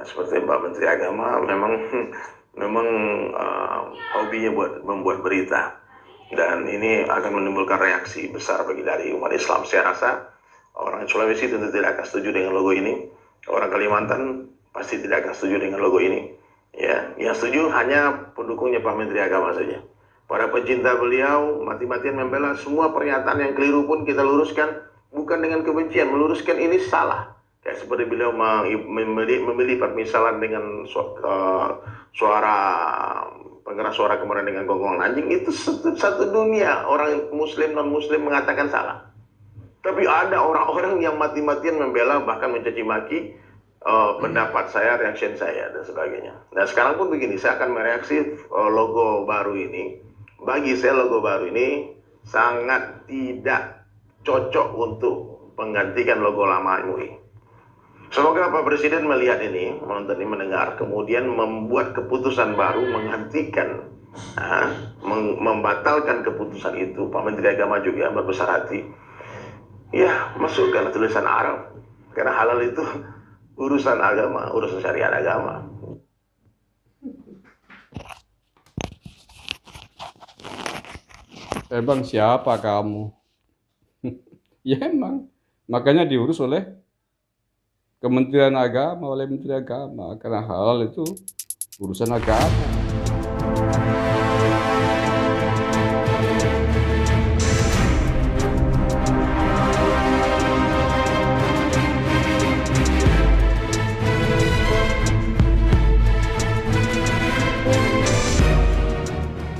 seperti Pak Menteri Agama memang memang hobinya membuat berita, dan ini akan menimbulkan reaksi besar dari umat Islam. Saya rasa orang Sulawesi tentu tidak akan setuju dengan logo ini, orang Kalimantan pasti tidak akan setuju dengan logo ini. Ya, yang setuju hanya pendukungnya Pak Menteri Agama saja. Para pencinta beliau mati-matian membela. Semua pernyataan yang keliru pun kita luruskan, bukan dengan kebencian, meluruskan ini salah. Kayak seperti beliau memilih permisalan dengan suara pengeras suara kemarin dengan gonggongan anjing, itu satu dunia orang muslim non muslim mengatakan salah. Tapi ada orang-orang yang mati-matian membela, bahkan mencaci maki pendapat saya, reaction saya, dan sebagainya. Nah sekarang pun begini, saya akan mereaksi logo baru ini. Bagi saya logo baru ini sangat tidak cocok untuk menggantikan logo lama MUI. Semoga Pak Presiden melihat ini, menonton ini, mendengar, kemudian membuat keputusan baru menghentikan, membatalkan keputusan itu. Pak Menteri Agama juga berbesar hati. Ya, masukkan tulisan Arab. Karena halal itu urusan agama, urusan syariat agama. Emang siapa kamu? Ya emang. Makanya diurus oleh Kementerian Agama, oleh Menteri Agama. Karena halal itu urusan agama.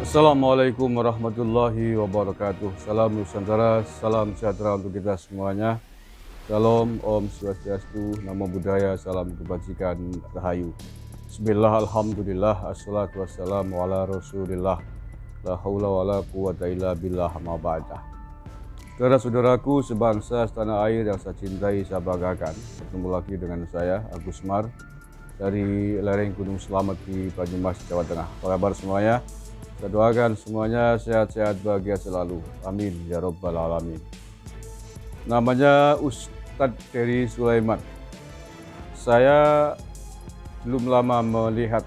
Assalamualaikum warahmatullahi wabarakatuh. Salam Nusantara, salam sejahtera untuk kita semuanya. Shalom, Om Swastiastu, Namo Buddhaya, salam kebajikan, rahayu. Bismillah, alhamdulillah, assalatu wassalamu ala rasulillah. La haula wa la quwata illa billah, ma ba'dah. Saudara-saudaraku sebangsa setanah air yang saya cintai, saya banggakan. Bertemu lagi dengan saya, Agus Mar, dari lereng Gunung Selamet di Banyumas, Jawa Tengah. Apa kabar semuanya? Saya doakan semuanya sehat-sehat, bahagia selalu. Amin ya rabbal alamin. Namanya Ustadz Dery Sulaiman. Saya belum lama melihat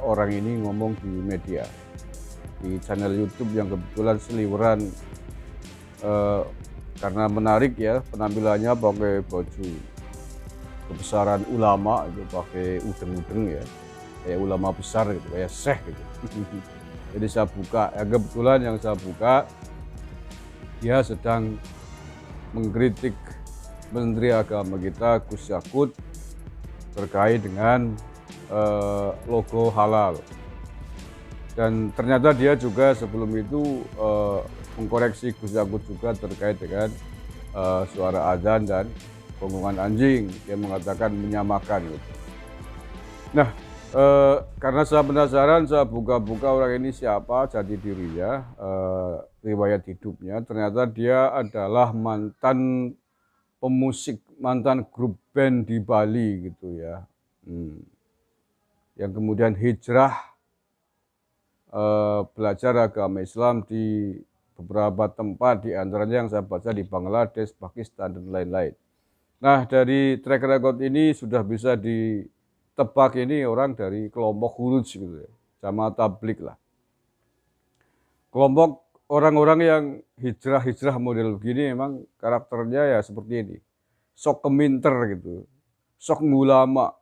orang ini ngomong di media, di channel YouTube yang kebetulan seliweran, karena menarik ya penampilannya, pakai baju kebesaran ulama, itu pakai udeng-udeng ya, kayak ulama besar gitu, kayak syekh gitu. Jadi saya buka, ya kebetulan yang saya buka dia sedang mengkritik Menteri Agama kita, Gus Yakut, terkait dengan logo halal. Dan ternyata dia juga sebelum itu mengkoreksi Gus Yakut juga terkait dengan suara azan dan gonggongan anjing. Dia mengatakan menyamakan gitu. Nah, karena saya penasaran, saya buka-buka orang ini siapa, jati dirinya, riwayat hidupnya. Ternyata dia adalah mantan pemusik, mantan grup band di Bali gitu ya, yang kemudian hijrah belajar agama Islam di beberapa tempat, di antaranya yang saya baca di Bangladesh, Pakistan, dan lain-lain. Nah, dari track record ini sudah bisa ditebak ini orang dari kelompok Khuruj gitu ya, Jamaah Tabligh lah. Kelompok orang-orang yang hijrah-hijrah model begini memang karakternya ya seperti ini. Sok keminter gitu, sok ulama,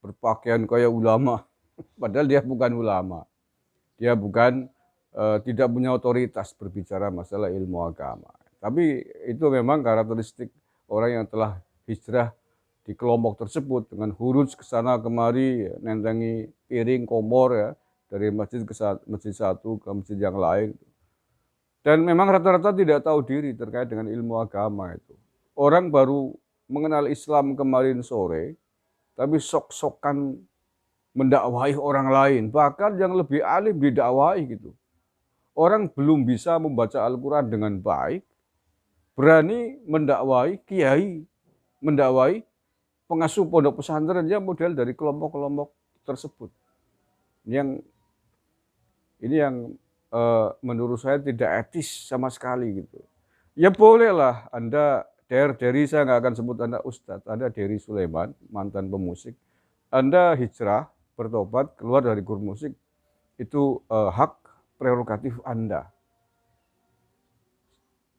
berpakaian kayak ulama, padahal dia bukan ulama. Dia bukan, tidak punya otoritas berbicara masalah ilmu agama. Tapi itu memang karakteristik orang yang telah hijrah di kelompok tersebut, dengan huruf ke sana kemari, nentengi piring komor ya, dari masjid ke masjid satu ke masjid yang lain. Dan memang rata-rata tidak tahu diri terkait dengan ilmu agama itu. Orang baru mengenal Islam kemarin sore, tapi sok-sokan mendakwahi orang lain, bahkan yang lebih alim didakwahi gitu. Orang belum bisa membaca Al-Quran dengan baik, berani mendakwahi kiai, mendakwahi pengasuh pondok pesantren yang model dari kelompok-kelompok tersebut. Ini yang menurut saya tidak etis sama sekali gitu. Ya bolehlah Anda Dery, saya nggak akan sebut Anda Ustadz, Anda Dery Sulaiman, mantan pemusik. Anda hijrah, bertobat, keluar dari grup musik, itu hak prerogatif Anda.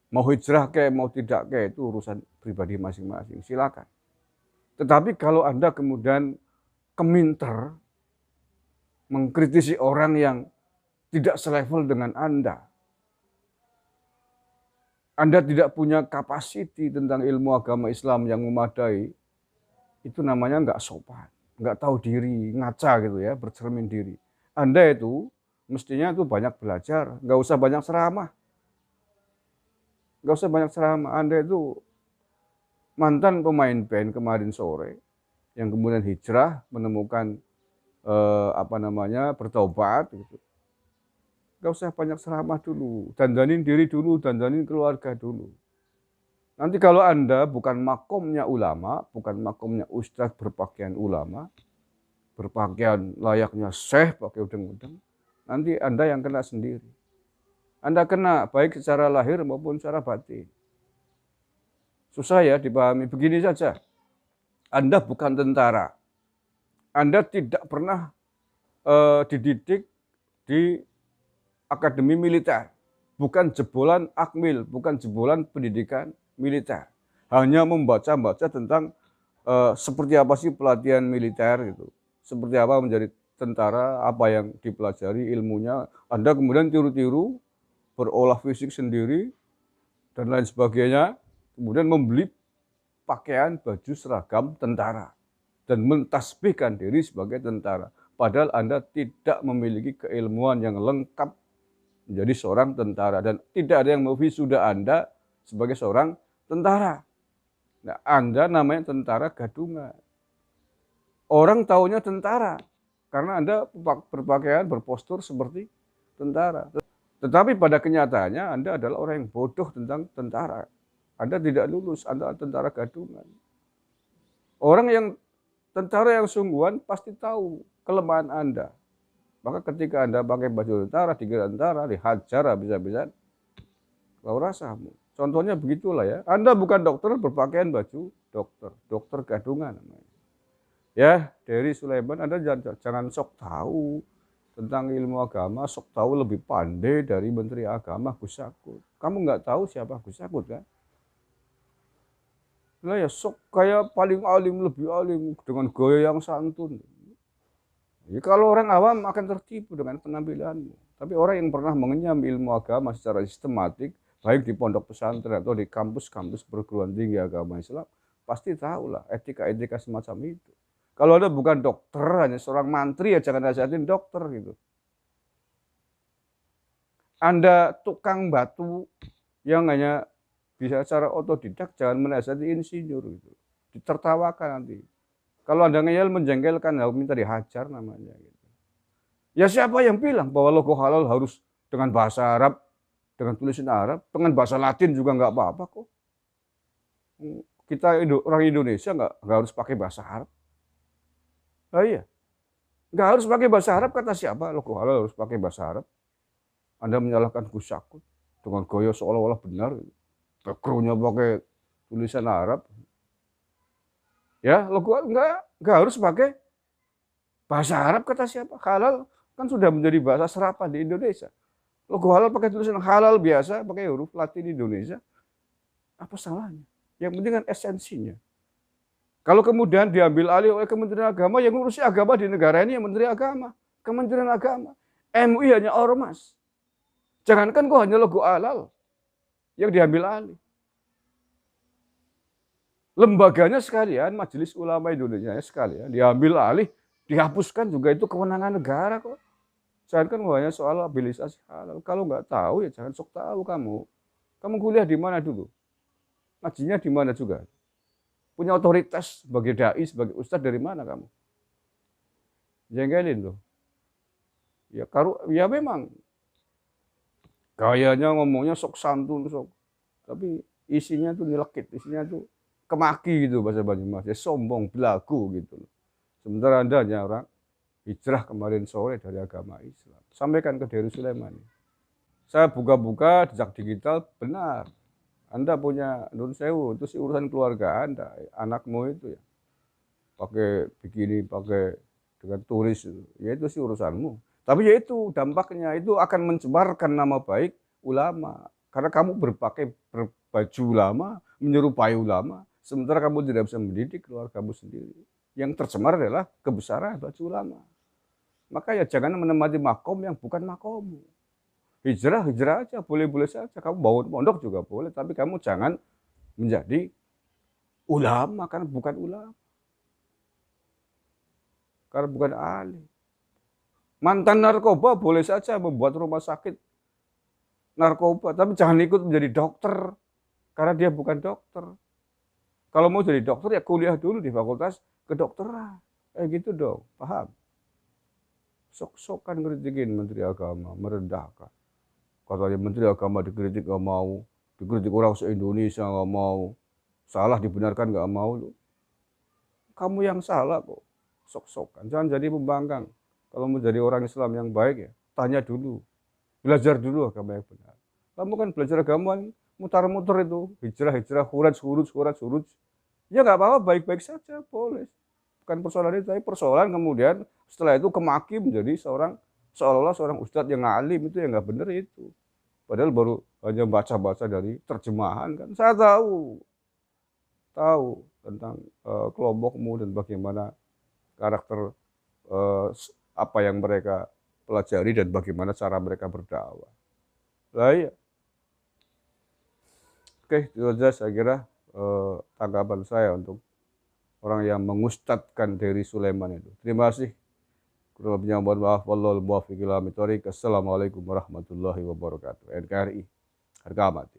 Mau hijrah kayak mau tidak kayak itu urusan pribadi masing-masing, silakan. Tetapi kalau Anda kemudian keminter mengkritisi orang yang tidak selevel dengan Anda tidak punya kapasiti tentang ilmu agama Islam yang memadai, itu namanya nggak sopan, nggak tahu diri, ngaca gitu ya, bercermin diri. Anda itu mestinya itu banyak belajar, nggak usah banyak ceramah. Nggak usah banyak ceramah. Anda itu mantan pemain band kemarin sore, yang kemudian hijrah, menemukan bertobat gitu. Gak usah banyak ceramah dulu, dandanin diri dulu, dandanin keluarga dulu. Nanti kalau Anda bukan makomnya ulama, bukan makomnya ustadz berpakaian ulama, berpakaian layaknya syekh pakai udeng-udeng, nanti Anda yang kena sendiri. Anda kena baik secara lahir maupun secara batin. Susah ya dipahami, begini saja. Anda bukan tentara. Anda tidak pernah dididik di akademi militer, bukan jebolan akmil, bukan jebolan pendidikan militer. Hanya membaca-baca tentang seperti apa sih pelatihan militer gitu, seperti apa menjadi tentara, apa yang dipelajari ilmunya. Anda kemudian tiru-tiru, berolah fisik sendiri dan lain sebagainya, kemudian membeli pakaian baju seragam tentara dan mentasbihkan diri sebagai tentara. Padahal Anda tidak memiliki keilmuan yang lengkap menjadi seorang tentara, dan tidak ada yang mewisuda Anda sebagai seorang tentara. Nah, Anda namanya tentara gadungan. Orang taunya tentara karena Anda berpakaian, berpostur seperti tentara. Tetapi pada kenyataannya Anda adalah orang yang bodoh tentang tentara. Anda tidak lulus, Anda tentara gadungan. Orang yang tentara yang sungguhan pasti tahu kelemahan Anda. Maka ketika Anda pakai baju tentara, dikira tentara, dihajar habis-habisan, kau rasamu. Contohnya begitulah ya. Anda bukan dokter berpakaian baju dokter, dokter gadungan namanya. Ya, Dery Sulaiman, Anda jangan sok tahu tentang ilmu agama, sok tahu lebih pandai dari Menteri Agama Gus Yakut. Kamu nggak tahu siapa Gus Yakut kan? Nah ya sok kayak paling alim, lebih alim dengan gaya yang santun. Ya, kalau orang awam akan tertipu dengan penampilanmu. Tapi orang yang pernah mengenyam ilmu agama secara sistematik, baik di pondok pesantren atau di kampus-kampus perguruan tinggi agama Islam, pasti tahulah etika-etika semacam itu. Kalau Anda bukan dokter, hanya seorang mantri, ya jangan nasihatin dokter gitu. Anda tukang batu yang hanya bisa secara otodidak, jangan menasihati insinyur gitu. Ditertawakan nanti. Kalau Anda ngeyel menjengkelkan, minta dihajar namanya. Gitu. Ya siapa yang bilang bahwa logo halal harus dengan bahasa Arab, dengan tulisan Arab, dengan bahasa Latin juga nggak apa-apa kok. Kita orang Indonesia nggak harus pakai bahasa Arab. Oh iya, nggak harus pakai bahasa Arab, kata siapa? Logo halal harus pakai bahasa Arab. Anda menyalahkan Gus Yakut dengan gaya seolah-olah benar. Backgroundnya pakai tulisan Arab. Ya, logo enggak harus pakai bahasa Arab, kata siapa? Halal kan sudah menjadi bahasa serapan di Indonesia. Logo halal pakai tulisan halal biasa, pakai huruf Latin Indonesia. Apa salahnya? Yang penting kan esensinya. Kalau kemudian diambil alih oleh Kementerian Agama, yang ngurusi agama di negara ini yang Menteri Agama, Kementerian Agama. MUI hanya ormas. Jangankan kok hanya logo halal yang diambil alih. Lembaganya sekalian, Majelis Ulama Indonesia sekalian, diambil alih, dihapuskan juga, itu kewenangan negara kok. Jangan kan hanya soal habilitasi halal. Kalau nggak tahu ya jangan sok tahu kamu. Kamu kuliah di mana dulu? Ngajinya di mana juga? Punya otoritas sebagai dai, sebagai ustadz dari mana kamu? Jengkelin loh. Ya memang. Gayanya ngomongnya sok santun, sok. Tapi isinya tuh nyelekit, isinya tuh kemaki gitu bahasa Banyumas, ya sombong, belagu gitu. Sementara Anda hanya orang hijrah kemarin sore dari agama Islam. Sampaikan ke Dery Sulaiman. Saya buka-buka jejak digital, benar. Anda punya nun sewu, itu sih urusan keluarga Anda, anakmu itu ya. Pakai begini, pakai dengan turis itu. Ya itu sih urusanmu. Tapi ya itu dampaknya itu akan mencemarkan nama baik ulama. Karena kamu berbaju ulama, menyerupai ulama, sementara kamu tidak bisa mendidik keluarga kamu sendiri. Yang tercemar adalah kebesaran baju ulama. Maka ya jangan menempati makom yang bukan makommu. Hijrah aja, boleh-boleh saja. Kamu bangun pondok juga boleh, tapi kamu jangan menjadi ulama, karena bukan ulama. Karena bukan ahli. Mantan narkoba boleh saja membuat rumah sakit narkoba, tapi jangan ikut menjadi dokter, karena dia bukan dokter. Kalau mau jadi dokter ya kuliah dulu di fakultas kedokteran. Gitu dong, paham? Sok-sokan kritikin Menteri Agama, merendahkan. Katanya Menteri Agama dikritik gak mau, dikritik orang se-Indonesia gak mau, salah dibenarkan gak mau. Kamu yang salah kok, sok-sokan. Jangan jadi pembangkang. Kalau mau jadi orang Islam yang baik ya, tanya dulu, belajar dulu agama yang benar. Kamu kan belajar agama mutar-muter itu, hijrah, huraj. Ya nggak apa-apa, baik-baik saja, boleh. Bukan persoalan itu, tapi persoalan kemudian setelah itu kemaki menjadi seolah-olah seorang ustadz yang alim, itu yang nggak benar itu. Padahal baru hanya baca-baca dari terjemahan kan. Saya tahu tentang kelompokmu dan bagaimana karakter apa yang mereka pelajari dan bagaimana cara mereka berdakwah. Lah ya. Oke, itu saja saya kira tanggapan saya untuk orang yang mengustadkan Dery Sulaiman itu. Terima kasih. Kurang lebihnya mohon maaf. Wallahul muwaffiq ila aqwamit thoriq. Assalamualaikum warahmatullahi wabarakatuh. NKRI harga mati.